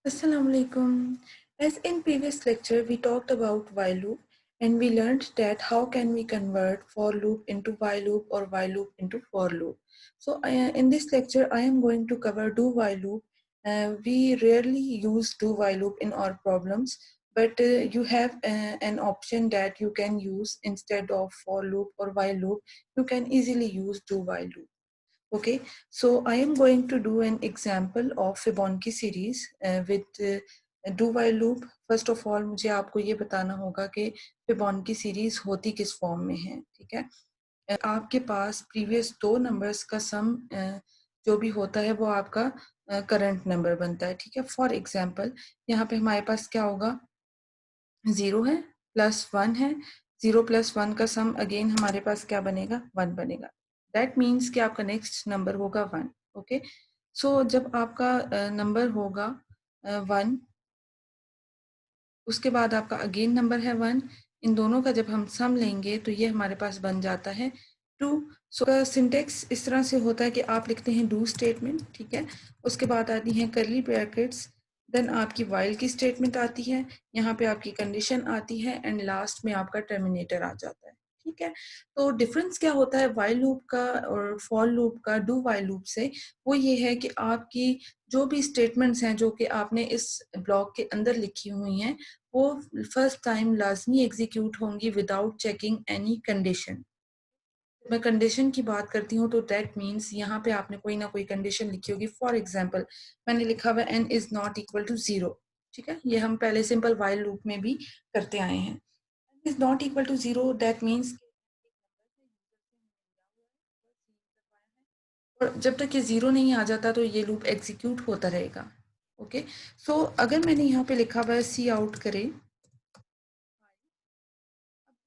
Assalamualaikum. As in previous lecture, we talked about while loop and we learned that how can we convert for loop into while loop or while loop into for loop. So in this lecture, I am going to cover do while loop. We rarely use do while loop in our problems, but you have an option that you can use instead of for loop or while loop. You can easily use do while loop. Okay, so I am going to do an example of Fibonacci series with do while loop. First of all, मुझे आपको ये बताना होगा कि Fibonacci series होती किस form में है, ठीक है? आपके पास प्रीवियस दो नंबर्स का सम जो भी होता है वो आपका करंट नंबर बनता है, ठीक है? फॉर एग्जाम्पल यहाँ पे हमारे पास क्या होगा, 0 है प्लस 1 है, 0 प्लस 1 का सम अगेन हमारे पास क्या बनेगा, 1 बनेगा. दैट मीन्स कि आपका नेक्स्ट नंबर होगा 1. ओके, सो जब आपका नंबर होगा 1, उसके बाद आपका अगेन नंबर है 1, इन दोनों का जब हम सम लेंगे तो ये हमारे पास बन जाता है 2. सो का सिंटेक्स इस तरह से होता है कि आप लिखते हैं डू स्टेटमेंट, ठीक है, उसके बाद आती हैं करली ब्रैकेट्स, देन आपकी वाइल की स्टेटमेंट आती है, यहाँ पे आपकी कंडीशन आती है एंड लास्ट में आपका टर्मिनेटर आ जाता है, ठीक है. तो डिफरेंस क्या होता है वाइल लूप का और फॉर लूप का डू वाइल लूप से, वो ये है कि आपकी जो भी स्टेटमेंट्स हैं जो कि आपने इस ब्लॉक के अंदर लिखी हुई हैं वो फर्स्ट टाइम लाजमी एग्जीक्यूट होंगी विदाउट चेकिंग एनी कंडीशन. मैं कंडीशन की बात करती हूँ तो दैट मीन्स यहाँ पे आपने कोई ना कोई कंडीशन लिखी होगी. फॉर एग्जांपल मैंने लिखा हुआ n is not equal to 0, ठीक है, ये हम पहले सिंपल वाइल लूप में भी करते आए हैं. n is not equal to 0 that means और जब तक ये 0 नहीं आ जाता तो ये लूप एग्जीक्यूट होता रहेगा. ओके, सो अगर मैंने यहाँ पे लिखा हुआ है सी आउट करें,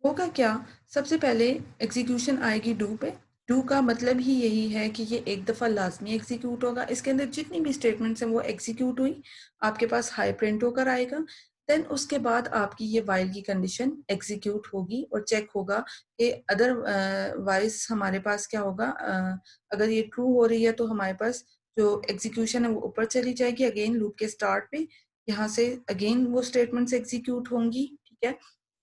होगा क्या, सबसे पहले एग्जीक्यूशन आएगी डू पे. डू का मतलब ही यही है कि ये एक दफ़ा लाजमी एग्जीक्यूट होगा, इसके अंदर जितनी भी स्टेटमेंट्स हैं वो एग्जीक्यूट हुई, आपके पास हाई प्रिंट होकर आएगा. देन उसके बाद आपकी ये वाइल की कंडीशन एग्जीक्यूट होगी और चेक होगा कि अदर वाइज हमारे पास क्या होगा, अगर ये ट्रू हो रही है तो हमारे पास जो एग्जीक्यूशन है वो ऊपर चली जाएगी अगेन लूप के स्टार्ट पे, यहाँ से अगेन वो स्टेटमेंट्स एग्जीक्यूट होंगी, ठीक है.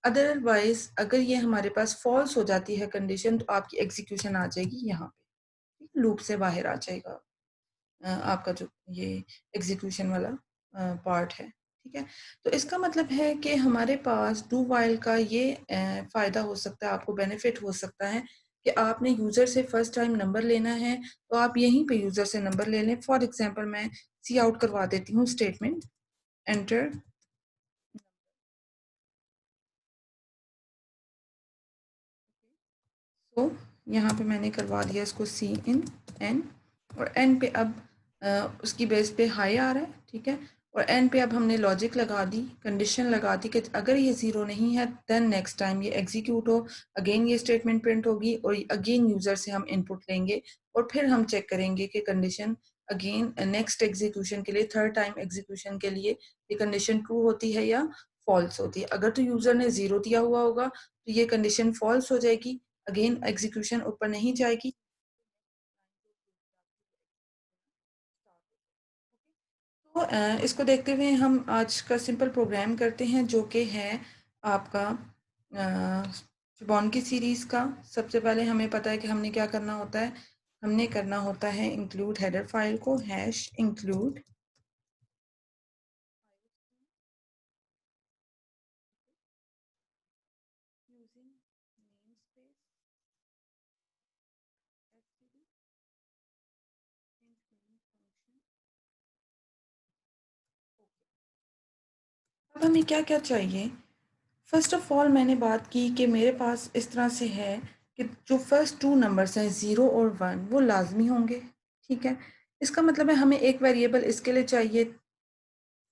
अदरवाइज अगर ये हमारे पास फॉल्स हो जाती है कंडीशन तो आपकी एग्जीक्यूशन आ जाएगी यहाँ पे, लूप से बाहर आ जाएगा आपका जो ये एग्जीक्यूशन वाला पार्ट है, ठीक है. तो इसका मतलब है कि हमारे पास डू वाइल का ये फ़ायदा हो सकता है, आपको बेनिफिट हो सकता है कि आपने यूज़र से फर्स्ट टाइम नंबर लेना है तो आप यहीं पे यूज़र से नंबर ले लें. फॉर एग्जांपल मैं सी आउट करवा देती हूँ स्टेटमेंट एंटर. तो यहाँ पे मैंने करवा दिया इसको सी इन एन, और एन पे अब उसकी बेस पे हाई आ रहा है, ठीक है, और एन पे अब हमने लॉजिक लगा दी, कंडीशन लगा दी कि अगर ये 0 नहीं है देन नेक्स्ट टाइम ये एग्जीक्यूट हो, अगेन ये स्टेटमेंट प्रिंट होगी और अगेन यूज़र से हम इनपुट लेंगे और फिर हम चेक करेंगे कि कंडीशन अगेन नेक्स्ट एग्जीक्यूशन के लिए, थर्ड टाइम एग्जीक्यूशन के लिए ये कंडीशन ट्रू होती है या फॉल्स होती है. अगर तो यूज़र ने 0 दिया हुआ होगा तो ये कंडीशन फॉल्स हो जाएगी, अगेन एग्जीक्यूशन ऊपर नहीं जाएगी. तो इसको देखते हुए हम आज का सिंपल प्रोग्राम करते हैं जो कि है आपका फिबोनाची सीरीज़ का. सबसे पहले हमें पता है कि हमने क्या करना होता है, हमने करना होता है इंक्लूड हेडर फाइल को hash include using namespace std int main function. अब हमें क्या क्या चाहिए, फर्स्ट ऑफ ऑल मैंने बात की कि मेरे पास इस तरह से है कि जो फर्स्ट टू नंबर्स हैं 0 और 1 वो लाजमी होंगे, ठीक है. इसका मतलब है हमें एक वेरिएबल इसके लिए चाहिए.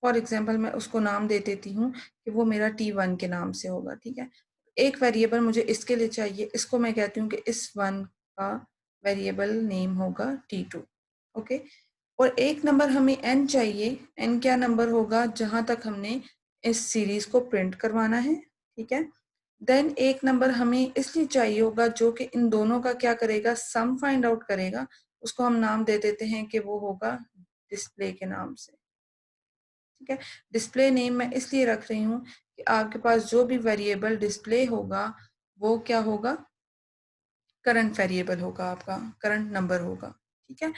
फॉर एग्जांपल मैं उसको नाम दे देती हूँ कि वो मेरा T1 के नाम से होगा, ठीक है. एक वेरिएबल मुझे इसके लिए चाहिए, इसको मैं कहती हूँ कि इस 1 का वेरिएबल नेम होगा T2. ओके, और एक नंबर हमें n चाहिए. n क्या नंबर होगा जहाँ तक हमने इस सीरीज को प्रिंट करवाना है, ठीक है. देन एक नंबर हमें इसलिए चाहिए होगा जो कि इन दोनों का क्या करेगा, सम फाइंड आउट करेगा. उसको हम नाम दे देते हैं कि वो होगा डिस्प्ले के नाम से, ठीक है। डिस्प्ले नेम मैं इसलिए रख रही हूँ कि आपके पास जो भी वेरिएबल डिस्प्ले होगा वो क्या होगा, करंट वेरिएबल होगा, आपका करंट नंबर होगा। ठीक है।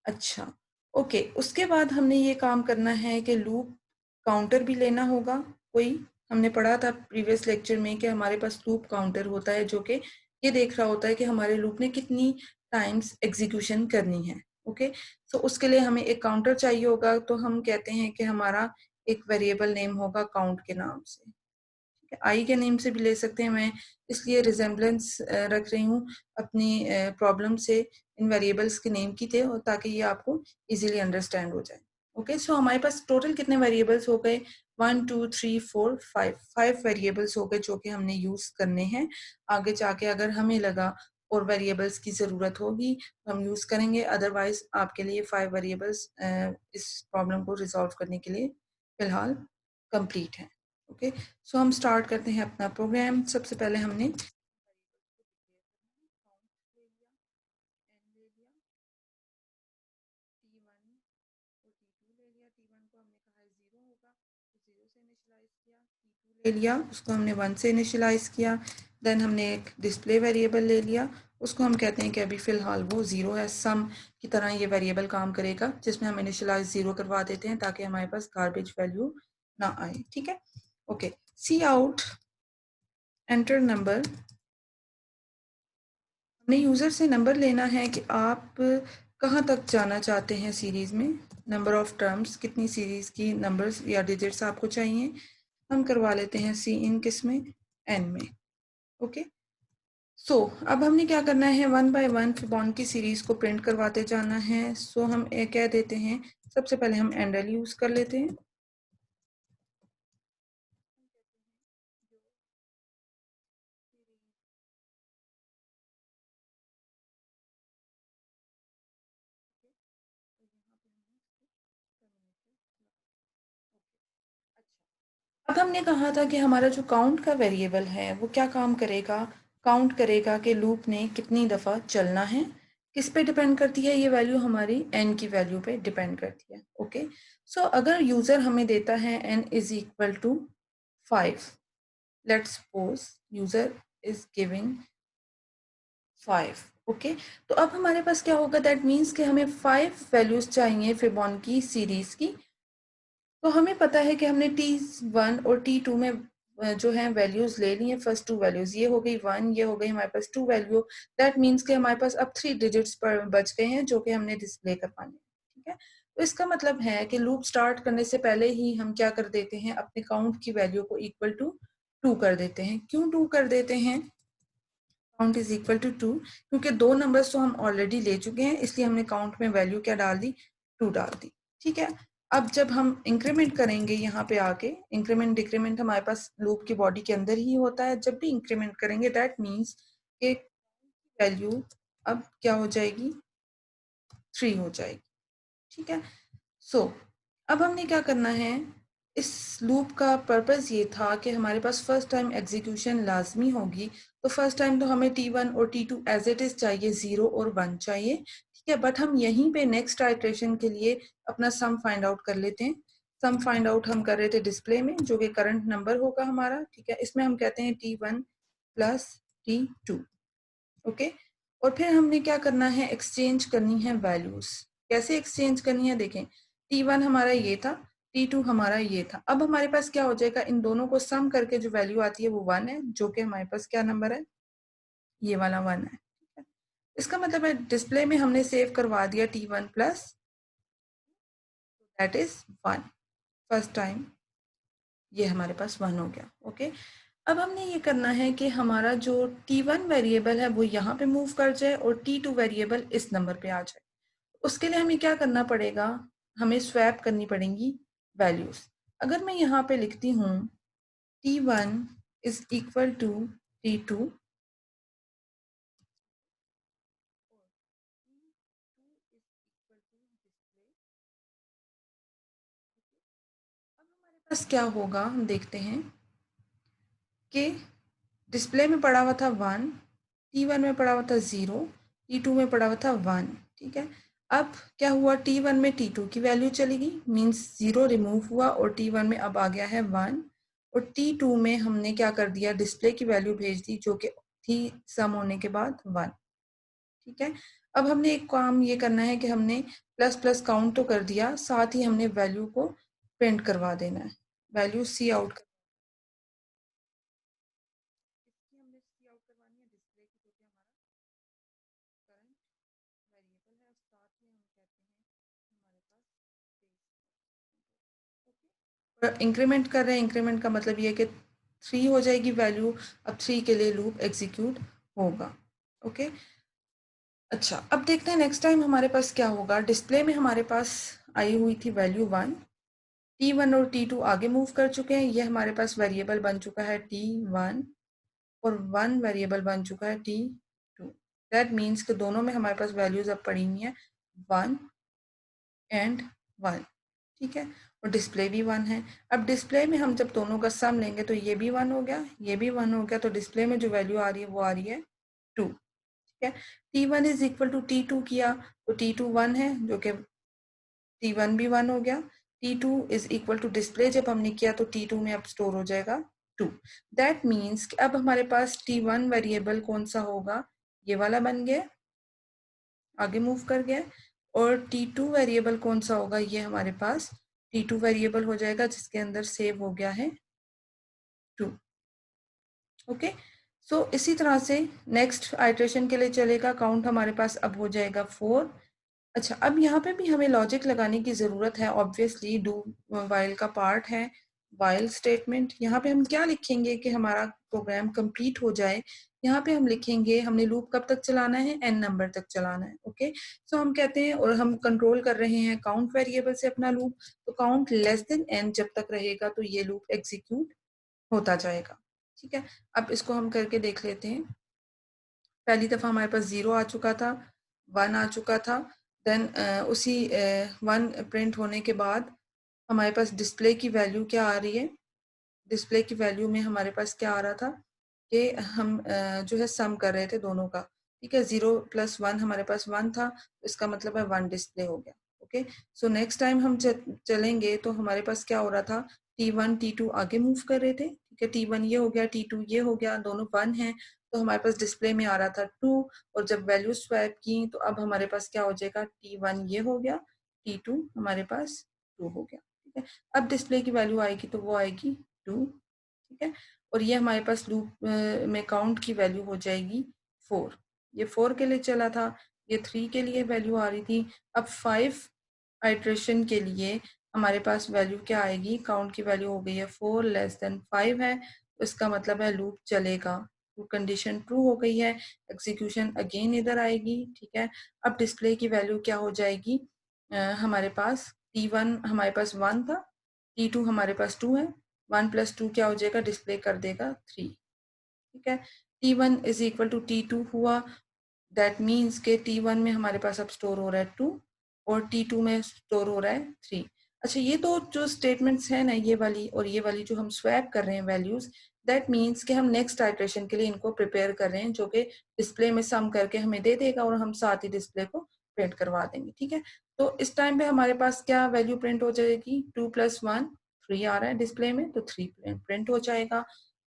अच्छा, ओके, उसके बाद हमने ये काम करना है कि लूप काउंटर भी लेना होगा कोई। हमने पढ़ा था प्रीवियस लेक्चर में कि हमारे पास लूप काउंटर होता है जो कि ये देख रहा होता है कि हमारे लूप ने कितनी टाइम्स एग्जीक्यूशन करनी है। ओके, तो उसके लिए हमें एक काउंटर चाहिए होगा, तो हम कहते हैं कि हमारा एक वेरिएबल नेम होगा काउंट के नाम से। आई के नेम से भी ले सकते हैं, मैं इसलिए रिजेम्बलेंस रख रही हूँ अपनी प्रॉब्लम से इन वेरिएबल्स के नेम की थे, और ताकि ये आपको इजीली अंडरस्टैंड हो जाए। ओके, सो हमारे पास टोटल कितने वेरिएबल्स हो गए, 1 2 3 4 5 वेरिएबल्स हो गए जो कि हमने यूज करने हैं। आगे जाके अगर हमें लगा और वेरिएबल्स की जरूरत होगी तो हम यूज करेंगे, अदरवाइज आपके लिए 5 वेरिएबल्स इस प्रॉब्लम को रिजॉल्व करने के लिए फिलहाल कंप्लीट है। ओके, सो हम स्टार्ट करते हैं अपना प्रोग्राम। सबसे पहले हमने ले लिया, उसको हमने 1 से इनिशियलाइज किया। देन हमने एक डिस्प्ले वेरिएबल ले लिया, उसको हम कहते हैं कि अभी फिलहाल वो 0 है। सम की तरह ये वेरिएबल काम करेगा, जिसमें हम इनिशियलाइज 0 करवा देते हैं ताकि हमारे पास गार्बेज वैल्यू ना आए। ठीक है। ओके, सी आउट एंटर नंबर। हमें यूज़र से नंबर लेना है कि आप कहाँ तक जाना चाहते हैं सीरीज़ में। नंबर ऑफ टर्म्स, कितनी सीरीज़ की नंबर्स या डिजिट्स आपको चाहिए। हम करवा लेते हैं सी इन किस में, एन में। ओके, सो अब हमने क्या करना है, 1 बाय 1 फिबोनाची सीरीज़ को प्रिंट करवाते जाना है। सो हम कह देते हैं, सबसे पहले हम एंडल यूज़ कर लेते हैं। अब हमने कहा था कि हमारा जो काउंट का वेरिएबल है वो क्या काम करेगा, काउंट करेगा कि लूप ने कितनी दफ़ा चलना है। किस पे डिपेंड करती है ये वैल्यू, हमारी एन की वैल्यू पे डिपेंड करती है। ओके, सो अगर यूज़र हमें देता है N is equal to 5, let's suppose user is giving 5। Okay, तो अब हमारे पास क्या होगा, दैट मीन्स कि हमें 5 वैल्यूज चाहिए फिबोनाची सीरीज की। तो हमें पता है कि हमने T1 और T2 में जो है वैल्यूज ले ली है। फर्स्ट 2 वैल्यूज ये हो गई 1, ये हो गई हमारे पास 2 वैल्यू। दैट मीन्स कि हमारे पास अब 3 डिजिट्स पर बच गए हैं जो कि हमने डिस्प्ले करवाने हैं। ठीक है, तो इसका मतलब है कि लूप स्टार्ट करने से पहले ही हम क्या कर देते हैं, अपने काउंट की वैल्यू को इक्वल टू 2 कर देते हैं। क्यों 2 कर देते हैं, काउंट इज इक्वल टू 2, क्योंकि दो नंबर्स तो हम ऑलरेडी ले चुके हैं, इसलिए हमने काउंट में वैल्यू क्या डाल दी, 2 डाल दी। ठीक है, अब जब हम इंक्रीमेंट करेंगे यहाँ पे आके, इंक्रीमेंट डिक्रीमेंट हमारे पास लूप की बॉडी के अंदर ही होता है। जब भी इंक्रीमेंट करेंगे दैट मीन्स कि वैल्यू अब क्या हो जाएगी, 3 हो जाएगी। ठीक है, सो अब हमने क्या करना है, इस लूप का पर्पस ये था कि हमारे पास फर्स्ट टाइम एग्जीक्यूशन लाजमी होगी। तो फर्स्ट टाइम तो हमें T1 और T2 एज इट इज चाहिए, 0 और 1 चाहिए। ठीक है, बट हम यहीं पे नेक्स्ट आइट्रेशन के लिए अपना सम फाइंड आउट कर लेते हैं। सम फाइंड आउट हम कर रहे थे डिस्प्ले में, जो कि करंट नंबर होगा हमारा। ठीक है, इसमें हम कहते हैं T1 प्लस T2। ओके, और फिर हमने क्या करना है, एक्सचेंज करनी है वैल्यूज। कैसे एक्सचेंज करनी है, देखें T1 हमारा ये था, T2 हमारा ये था। अब हमारे पास क्या हो जाएगा, इन दोनों को सम करके जो वैल्यू आती है वो 1 है, जो कि हमारे पास क्या नंबर है, ये वाला 1 है। ठीक है, इसका मतलब है डिस्प्ले में हमने सेव करवा दिया T1 plus, that is 1। First time ये हमारे पास 1 हो गया। ओके, अब हमने ये करना है कि हमारा जो T1 वेरिएबल है वो यहाँ पे मूव कर जाए और T2 वेरिएबल इस नंबर पे आ जाए। उसके लिए हमें क्या करना पड़ेगा, हमें स्वैप करनी पड़ेंगी वैल्यूज। अगर मैं यहाँ पे लिखती हूँ T1 is equal to T2, बस क्या होगा हम देखते हैं कि डिस्प्ले में पड़ा हुआ था 1, T1 में पड़ा हुआ था 0, T2 में पड़ा हुआ था 1। ठीक है, अब क्या हुआ, T1 में T2 की वैल्यू चली गई, मीन्स 0 रिमूव हुआ और T1 में अब आ गया है 1, और T2 में हमने क्या कर दिया, डिस्प्ले की वैल्यू भेज दी जो कि थी सम होने के बाद 1। ठीक है, अब हमने एक काम ये करना है कि हमने प्लस प्लस काउंट तो कर दिया, साथ ही हमने वैल्यू को प्रिंट करवा देना है, वैल्यू सी आउट हमने सी आउट करवानी है डिस्प्ले की, जो कि हमारा करंट वेरिएबल है, साथ में हम कहते हैं हमारे पास इंक्रीमेंट कर रहे हैं, इंक्रीमेंट का मतलब ये है कि 3 हो जाएगी वैल्यू, अब 3 के लिए लूप एग्जीक्यूट होगा। ओके, अच्छा अब देखते हैं नेक्स्ट टाइम हमारे पास क्या होगा। डिस्प्ले में हमारे पास आई हुई थी वैल्यू 1, T1 और T2 आगे मूव कर चुके हैं, ये हमारे पास वेरिएबल बन चुका है T1 और 1 वेरिएबल बन चुका है T2। दैट मीन्स कि दोनों में हमारे पास वैल्यूज अब पड़ी हुई हैं 1 एंड 1। ठीक है, और डिस्प्ले भी 1 है। अब डिस्प्ले में हम जब दोनों का सम लेंगे तो ये भी 1 हो गया, ये भी 1 हो गया, तो डिस्प्ले में जो वैल्यू आ रही है वो आ रही है 2। ठीक है, T1 is equal to T2 किया तो T2 1 है, जो कि T1 भी 1 हो गया। T2 is equal to display जब हमने किया तो T2 में अब स्टोर हो जाएगा 2। दैट मीन्स कि अब हमारे पास T1 वेरिएबल कौन सा होगा, ये वाला बन गया, आगे मूव कर गया, और T2 वेरिएबल कौन सा होगा, ये हमारे पास T2 वेरिएबल हो जाएगा जिसके अंदर सेव हो गया है 2। ओके, सो इसी तरह से नेक्स्ट आइट्रेशन के लिए चलेगा, काउंट हमारे पास अब हो जाएगा 4। अच्छा, अब यहाँ पे भी हमें लॉजिक लगाने की ज़रूरत है, ऑब्वियसली डू वाइल का पार्ट है वाइल स्टेटमेंट। यहाँ पे हम क्या लिखेंगे कि हमारा प्रोग्राम कंप्लीट हो जाए, यहाँ पे हम लिखेंगे हमने लूप कब तक चलाना है, n नंबर तक चलाना है। ओके, सो हम कहते हैं, और हम कंट्रोल कर रहे हैं काउंट वेरिएबल से अपना लूप, तो काउंट लेस देन n जब तक रहेगा तो ये लूप एग्जीक्यूट होता जाएगा। ठीक है, अब इसको हम करके देख लेते हैं। पहली दफ़ा हमारे पास 0 आ चुका था, 1 आ चुका था, देन उसी 1 प्रिंट होने के बाद हमारे पास डिस्प्ले की वैल्यू क्या आ रही है, डिस्प्ले की वैल्यू में हमारे पास क्या आ रहा था कि हम जो है सम कर रहे थे दोनों का। ठीक है, 0 प्लस 1 हमारे पास 1 था, इसका मतलब है 1 डिस्प्ले हो गया। ओके, सो नेक्स्ट टाइम हम चलेंगे तो हमारे पास क्या हो रहा था, T1 T2 आगे मूव कर रहे थे। ठीक है, T1 ये हो गया, T2 ये हो गया, दोनों 1 हैं, तो हमारे पास डिस्प्ले में आ रहा था 2, और जब वैल्यू स्वैप की तो अब हमारे पास क्या हो जाएगा, T1 ये हो गया, T2 हमारे पास 2 हो गया। ठीक है, अब डिस्प्ले की वैल्यू आएगी तो वो आएगी 2। ठीक है, और ये हमारे पास लूप में काउंट की वैल्यू हो जाएगी 4। ये 4 के लिए चला था, ये 3 के लिए वैल्यू आ रही थी। अब 5 आइट्रेशन के लिए हमारे पास वैल्यू क्या आएगी, काउंट की वैल्यू हो गई है 4 लेस देन 5 है, तो इसका मतलब है लूप चलेगा। तो कंडीशन ट्रू हो गई है, एग्जीक्यूशन अगेन इधर आएगी। ठीक है, अब डिस्प्ले की वैल्यू क्या हो जाएगी, हमारे पास T1 हमारे पास 1 था, T2 हमारे पास 2 है, 1 प्लस 2 क्या हो जाएगा, डिस्प्ले कर देगा 3। ठीक है, T1 is equal to T2 हुआ, दैट मीन्स के T1 में हमारे पास अब स्टोर हो रहा है 2 और T2 में स्टोर हो रहा है 3। अच्छा, ये तो जो स्टेटमेंट्स हैं ना, ये वाली और ये वाली जो हम स्वैप कर रहे हैं वैल्यूज, दैट मीन्स कि हम नेक्स्ट आइट्रेशन के लिए इनको प्रिपेयर कर रहे हैं, जो कि डिस्प्ले में सम करके हमें दे देगा और हम साथ ही डिस्प्ले को प्रिंट करवा देंगे। ठीक है, तो इस टाइम पे हमारे पास क्या वैल्यू प्रिंट हो जाएगी, 2 प्लस 1 3 आ रहा है डिस्प्ले में, तो 3 प्रिंट हो जाएगा।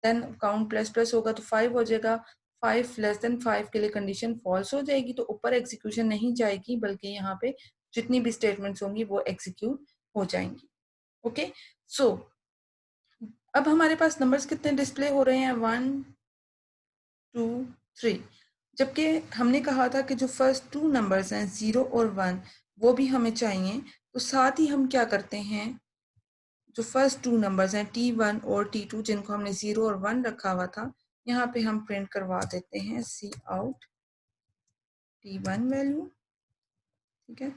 देन काउंट प्लस प्लस होगा तो 5 हो जाएगा, 5 लेस देन 5 के लिए कंडीशन फॉल्स हो जाएगी, तो ऊपर एग्जीक्यूशन नहीं जाएगी, बल्कि यहाँ पे जितनी भी स्टेटमेंट्स होंगी वो एग्जीक्यूट हो जाएंगी। ओके, सो अब हमारे पास नंबर्स कितने डिस्प्ले हो रहे हैं, 1 2 3, जबकि हमने कहा था कि जो फर्स्ट 2 नंबर्स हैं 0 और 1 वो भी हमें चाहिए, तो साथ ही हम क्या करते हैं, जो फर्स्ट 2 नंबर्स हैं T1 और T2 जिनको हमने 0 और 1 रखा हुआ था, यहाँ पे हम प्रिंट करवा देते हैं सी आउट T1 वैल्यू। ठीक है,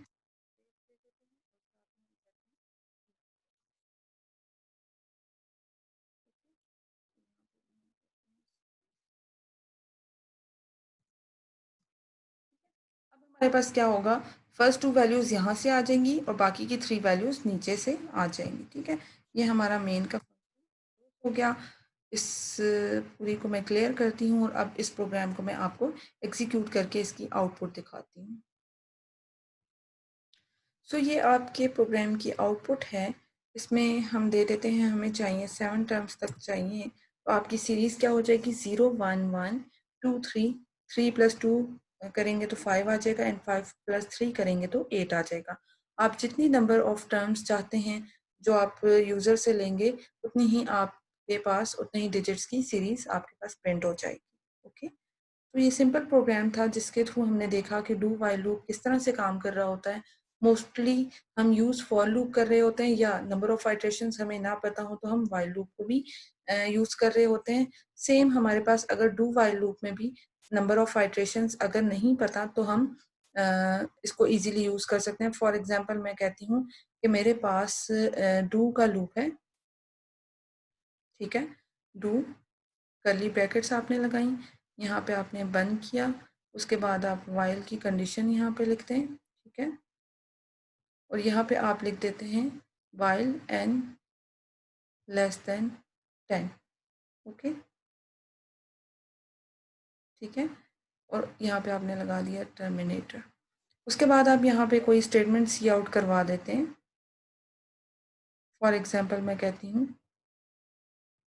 अब हमारे पास क्या होगा, फर्स्ट 2 वैल्यूज यहाँ से आ जाएंगी और बाकी की 3 वैल्यूज नीचे से आ जाएंगी। ठीक है, ये हमारा मेन का हो गया। इस पूरी को मैं क्लियर करती हूँ और अब इस प्रोग्राम को मैं आपको एग्जीक्यूट करके इसकी आउटपुट दिखाती हूँ। सो ये आपके प्रोग्राम की आउटपुट है। इसमें हम दे देते हैं, हमें चाहिए 7 टर्म्स तक चाहिए, तो आपकी सीरीज़ क्या हो जाएगी 0 1 1 2 3, 3 + 2 करेंगे तो 5 आ जाएगा, एंड 5 + 3 करेंगे तो 8 आ जाएगा। आप जितनी नंबर ऑफ टर्म्स चाहते हैं जो आप यूज़र से लेंगे, उतनी ही आपके पास उतने ही डिजिट्स की सीरीज़ आपके पास प्रिंट हो जाएगी। ओके, तो ये सिंपल प्रोग्राम था जिसके थ्रू हमने देखा कि डू वाइल लूप किस तरह से काम कर रहा होता है। मोस्टली हम यूज़ फॉर लूप कर रहे होते हैं, या नंबर ऑफ आइटरेशंस हमें ना पता हो तो हम वाइल लूप को भी यूज़ कर रहे होते हैं। सेम हमारे पास अगर डू वाइल लूप में भी नंबर ऑफ आइटरेशंस अगर नहीं पता तो हम इसको इजीली यूज़ कर सकते हैं। फॉर एग्जांपल मैं कहती हूँ कि मेरे पास डू का लूप है, ठीक है। डू कर्ली ब्रैकेट्स आपने लगाई, यहाँ पे आपने बंद किया, उसके बाद आप वाइल की कंडीशन यहाँ पे लिखते हैं, ठीक है। और यहाँ पे आप लिख देते हैं वाइल n <10, ओके, ठीक है। और यहाँ पे आपने लगा दिया टर्मिनेटर। उसके बाद आप यहाँ पे कोई स्टेटमेंट सी आउट करवा देते हैं। फॉर एग्जांपल मैं कहती हूँ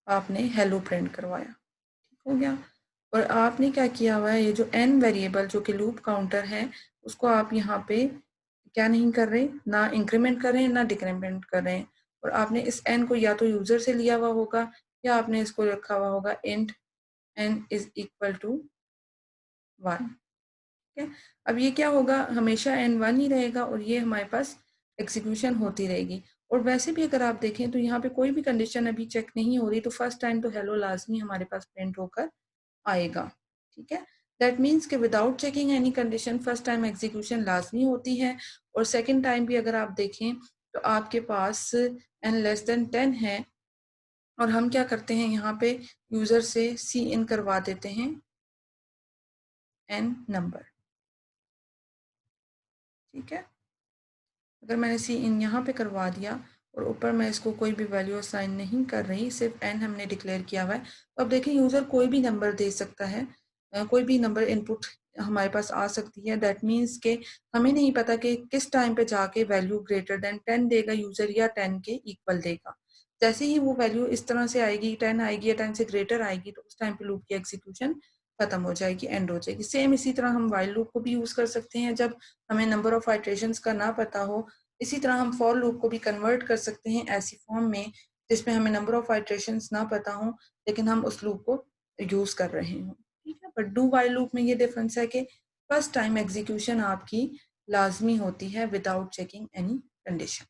आपने हेलो प्रिंट करवाया, ठीक हो गया। और आपने क्या किया हुआ है, ये जो n वेरिएबल जो कि लूप काउंटर है, उसको आप यहाँ पे क्या नहीं कर रहे, ना इंक्रीमेंट कर रहे हैं ना डिक्रीमेंट कर रहे हैं। और आपने इस n को या तो यूजर से लिया हुआ होगा, या आपने इसको रखा हुआ होगा int n = 1, ठीक है। अब ये क्या होगा, हमेशा n 1 ही रहेगा और ये हमारे पास एग्जीक्यूशन होती रहेगी। और वैसे भी अगर आप देखें तो यहाँ पे कोई भी कंडीशन अभी चेक नहीं हो रही, तो फर्स्ट टाइम तो हेलो लाजमी हमारे पास प्रिंट होकर आएगा, ठीक है। दैट मीन्स कि without checking any condition first time execution लाजमी होती है। और सेकंड टाइम भी अगर आप देखें तो आपके पास n <10 है, और हम क्या करते हैं यहाँ पे यूजर से सी इन करवा देते हैं n नंबर, ठीक है। अगर मैंने सी इन यहाँ पे करवा दिया और ऊपर मैं इसको कोई भी वैल्यू असाइन नहीं कर रही, सिर्फ n हमने डिक्लेयर किया हुआ है, तो अब देखिए यूज़र कोई भी नंबर दे सकता है, कोई भी नंबर इनपुट हमारे पास आ सकती है। दैट मीन्स के हमें नहीं पता कि किस टाइम पे जाके वैल्यू >10 देगा यूज़र या 10 के इक्वल देगा। जैसे ही वो वैल्यू इस तरह से आएगी, 10 आएगी या 10 से ग्रेटर आएगी, तो उस टाइम पे लूप की एग्जीक्यूशन खत्म हो जाएगी, एंड हो जाएगी। सेम इसी तरह हम वाइल लूप को भी यूज़ कर सकते हैं जब हमें नंबर ऑफ आइटरेशंस का ना पता हो। इसी तरह हम फॉर लूप को भी कन्वर्ट कर सकते हैं ऐसी फॉर्म में जिसमें हमें नंबर ऑफ आइटरेशंस ना पता हो, लेकिन हम उस लूप को यूज़ कर रहे हों, ठीक है। बट डू वाइल लूप में ये डिफरेंस है कि फर्स्ट टाइम एग्जीक्यूशन आपकी लाजमी होती है विदाउट चेकिंग एनी कंडीशन।